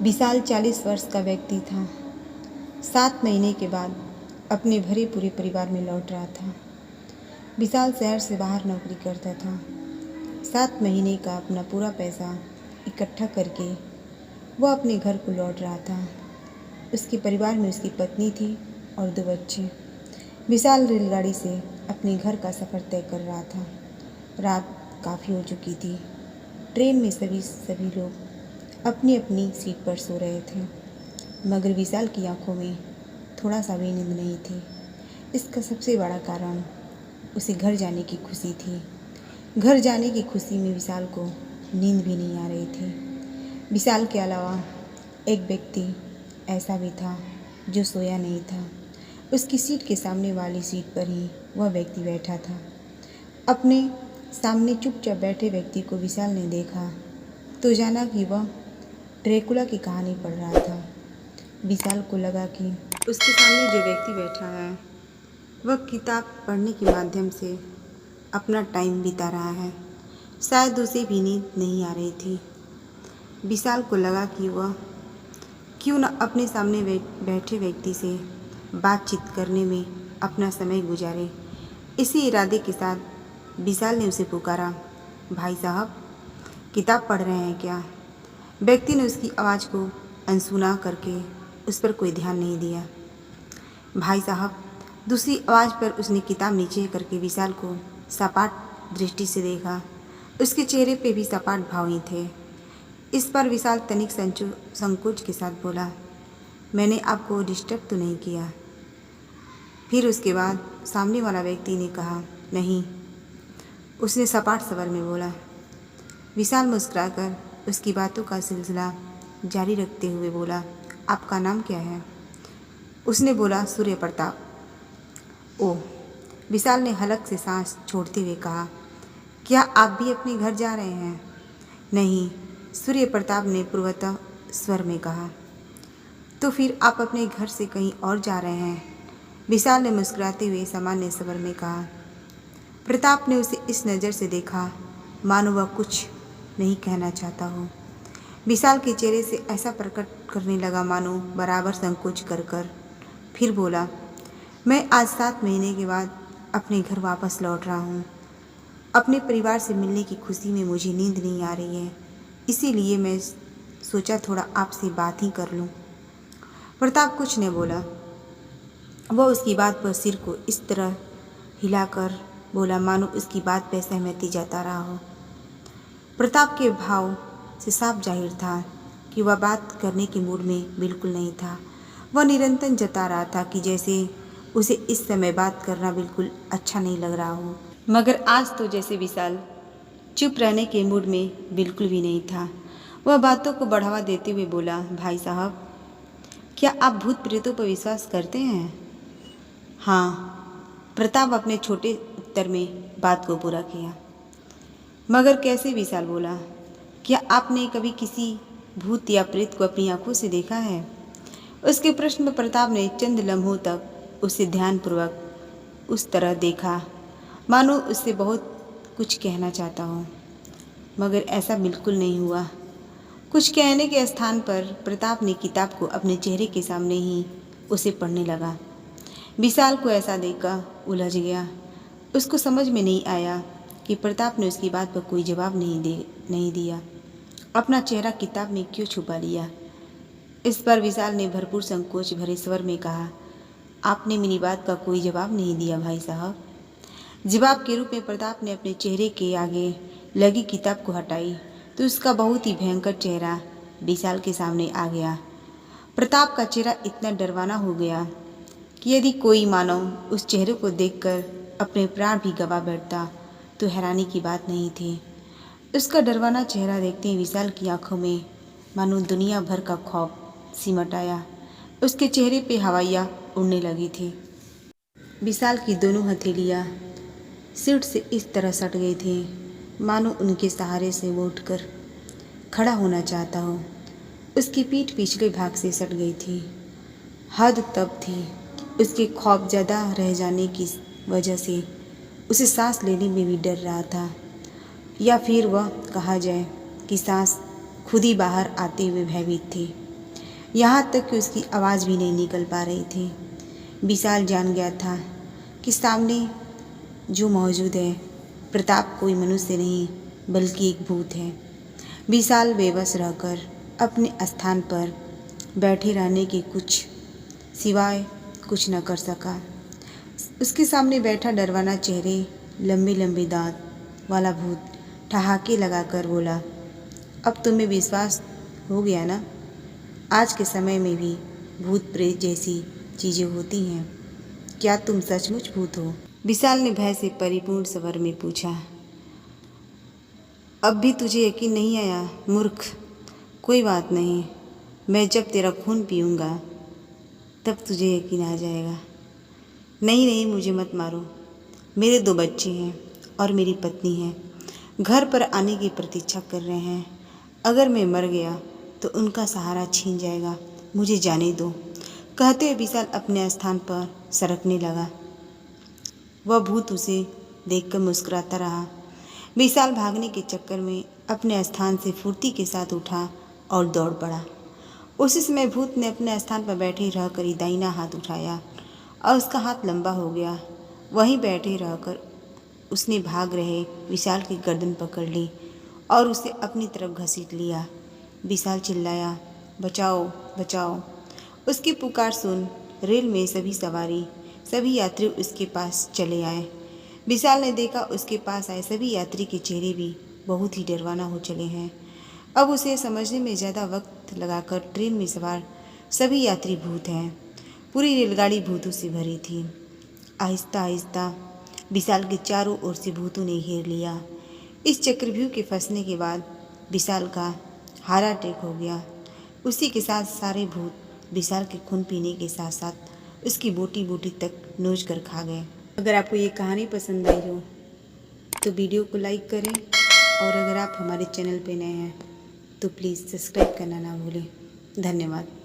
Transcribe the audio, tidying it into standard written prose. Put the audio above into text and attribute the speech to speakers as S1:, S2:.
S1: विशाल 40 वर्ष का व्यक्ति था। 7 महीने के बाद अपने भरे पूरे परिवार में लौट रहा था। विशाल शहर से बाहर नौकरी करता था। 7 महीने का अपना पूरा पैसा इकट्ठा करके वह अपने घर को लौट रहा था। उसके परिवार में उसकी पत्नी थी और 2 बच्चे। विशाल रेलगाड़ी से अपने घर का सफ़र तय कर रहा था। रात काफ़ी हो चुकी थी। ट्रेन में सभी लोग अपनी अपनी सीट पर सो रहे थे, मगर विशाल की आंखों में थोड़ा सा भी नींद नहीं थी। इसका सबसे बड़ा कारण उसे घर जाने की खुशी थी। घर जाने की खुशी में विशाल को नींद भी नहीं आ रही थी। विशाल के अलावा एक व्यक्ति ऐसा भी था जो सोया नहीं था। उसकी सीट के सामने वाली सीट पर ही वह व्यक्ति बैठा था। अपने सामने चुपचाप बैठे व्यक्ति को विशाल ने देखा तो जाना कि वह ड्रैकुला की कहानी पढ़ रहा था। विशाल को लगा कि उसके सामने जो व्यक्ति बैठा है वह किताब पढ़ने के माध्यम से अपना टाइम बिता रहा है। शायद उसे भी नींद नहीं आ रही थी। विशाल को लगा कि वह क्यों न अपने सामने बैठे व्यक्ति से बातचीत करने में अपना समय गुजारे। इसी इरादे के साथ विशाल ने उसे पुकारा, भाई साहब, किताब पढ़ रहे हैं क्या? व्यक्ति ने उसकी आवाज़ को अनसुना करके उस पर कोई ध्यान नहीं दिया। भाई साहब, दूसरी आवाज़ पर उसने किताब नीचे करके विशाल को सपाट दृष्टि से देखा। उसके चेहरे पे भी सपाट भाव ही थे। इस पर विशाल तनिक संकोच के साथ बोला, मैंने आपको डिस्टर्ब तो नहीं किया? फिर उसके बाद सामने वाला व्यक्ति ने कहा, नहीं। उसने सपाट स्वर में बोला। विशाल मुस्कुराकर उसकी बातों का सिलसिला जारी रखते हुए बोला, आपका नाम क्या है? उसने बोला, सूर्य प्रताप। ओह! विशाल ने हलक से सांस छोड़ते हुए कहा, क्या आप भी अपने घर जा रहे हैं? नहीं, सूर्य प्रताप ने पूर्वतः स्वर में कहा। तो फिर आप अपने घर से कहीं और जा रहे हैं? विशाल ने मुस्कुराते हुए सामान्य स्वर में कहा। प्रताप ने उसे इस नज़र से देखा मानो वह कुछ नहीं कहना चाहता हो। विशाल के चेहरे से ऐसा प्रकट करने लगा मानो बराबर संकोच कर फिर बोला, मैं आज 7 महीने के बाद अपने घर वापस लौट रहा हूँ। अपने परिवार से मिलने की खुशी में मुझे नींद नहीं आ रही है, इसीलिए मैं सोचा थोड़ा आपसे बात ही कर लूँ। प्रताप कुछ नहीं बोला। वह उसकी बात पर सिर को इस तरह हिलाकर बोला मानो उसकी बात पर सहमति जता रहा हो। प्रताप के भाव से साफ जाहिर था कि वह बात करने के मूड में बिल्कुल नहीं था। वह निरंतर जता रहा था कि जैसे उसे इस समय बात करना बिल्कुल अच्छा नहीं लग रहा हो। मगर आज तो जैसे विशाल चुप रहने के मूड में बिल्कुल भी नहीं था। वह बातों को बढ़ावा देते हुए बोला, भाई साहब, क्या आप भूत प्रेतों पर विश्वास करते हैं? हाँ, प्रताप अपने छोटे उत्तर में बात को पूरा किया। मगर कैसे? विशाल बोला, क्या आपने कभी किसी भूत या प्रेत को अपनी आंखों से देखा है? उसके प्रश्न में प्रताप ने चंद लम्हों तक उसे ध्यानपूर्वक उस तरह देखा मानो उससे बहुत कुछ कहना चाहता हो, मगर ऐसा बिल्कुल नहीं हुआ। कुछ कहने के स्थान पर प्रताप ने किताब को अपने चेहरे के सामने ही उसे पढ़ने लगा। विशाल को ऐसा देखकर उलझ गया। उसको समझ में नहीं आया कि प्रताप ने उसकी बात पर कोई जवाब नहीं दिया। अपना चेहरा किताब में क्यों छुपा लिया? इस पर विशाल ने भरपूर संकोच भरे स्वर में कहा, आपने मेरी बात का कोई जवाब नहीं दिया भाई साहब। जवाब के रूप में प्रताप ने अपने चेहरे के आगे लगी किताब को हटाई तो उसका बहुत ही भयंकर चेहरा विशाल के सामने आ गया। प्रताप का चेहरा इतना डरवाना हो गया कि यदि कोई मानव उस चेहरे को देखकर अपने प्राण भी गवा बैठता तो हैरानी की बात नहीं थी। उसका डरवाना चेहरा देखते ही विशाल की आंखों में मानो दुनिया भर का खौफ सिमट आया। उसके चेहरे पे हवाइयाँ उड़ने लगी थी। विशाल की दोनों हथेलियाँ सीट से इस तरह सट गई थी मानो उनके सहारे से वो उठकर खड़ा होना चाहता हो। उसकी पीठ पिछले भाग से सट गई थी। हद तब थी उसके खौफजदा रह जाने की वजह से उसे सांस लेने में भी डर रहा था, या फिर वह कहा जाए कि सांस खुद ही बाहर आते हुए भयभीत थी। यहाँ तक कि उसकी आवाज़ भी नहीं निकल पा रही थी। विशाल जान गया था कि सामने जो मौजूद है प्रताप कोई मनुष्य नहीं बल्कि एक भूत है। विशाल बेबस रहकर अपने स्थान पर बैठे रहने के कुछ सिवाय कुछ न कर सका। उसके सामने बैठा डरवाना चेहरे, लंबे लंबे दांत वाला भूत ठहाके लगाकर बोला, अब तुम्हें विश्वास हो गया ना? आज के समय में भी भूत प्रेत जैसी चीज़ें होती हैं। क्या तुम सचमुच भूत हो? विशाल ने भय से परिपूर्ण स्वर में पूछा। अब भी तुझे यकीन नहीं आया मूर्ख? कोई बात नहीं, मैं जब तेरा खून पीऊँगा तब तुझे यकीन आ जाएगा। नहीं नहीं, मुझे मत मारो। मेरे 2 बच्चे हैं और मेरी पत्नी है, घर पर आने की प्रतीक्षा कर रहे हैं। अगर मैं मर गया तो उनका सहारा छीन जाएगा, मुझे जाने दो। कहते हुए विशाल अपने स्थान पर सरकने लगा। वह भूत उसे देखकर मुस्कुराता रहा। विशाल भागने के चक्कर में अपने स्थान से फुर्ती के साथ उठा और दौड़ पड़ा। उसी समय भूत ने अपने स्थान पर बैठे रहकर ही दाहिना हाथ उठाया और उसका हाथ लंबा हो गया। वहीं बैठे रहकर उसने भाग रहे विशाल की गर्दन पकड़ ली और उसे अपनी तरफ घसीट लिया। विशाल चिल्लाया, बचाओ बचाओ। उसकी पुकार सुन रेल में सभी यात्री उसके पास चले आए। विशाल ने देखा उसके पास आए सभी यात्री के चेहरे भी बहुत ही डरवाना हो चले हैं। अब उसे समझने में ज़्यादा वक्त लगाकर ट्रेन में सवार सभी यात्री भूत हैं। पूरी रेलगाड़ी भूतों से भरी थी। आहिस्ता आहिस्ता विशाल के चारों ओर से भूतों ने घेर लिया। इस चक्रव्यूह के फंसने के बाद विशाल का हार्ट अटैक हो गया। उसी के साथ सारे भूत विशाल के खून पीने के साथ साथ उसकी बोटी बोटी तक नोच कर खा गए। अगर आपको ये कहानी पसंद आई हो तो वीडियो को लाइक करें और अगर आप हमारे चैनल पे नए हैं तो प्लीज़ सब्सक्राइब करना ना भूलें। धन्यवाद।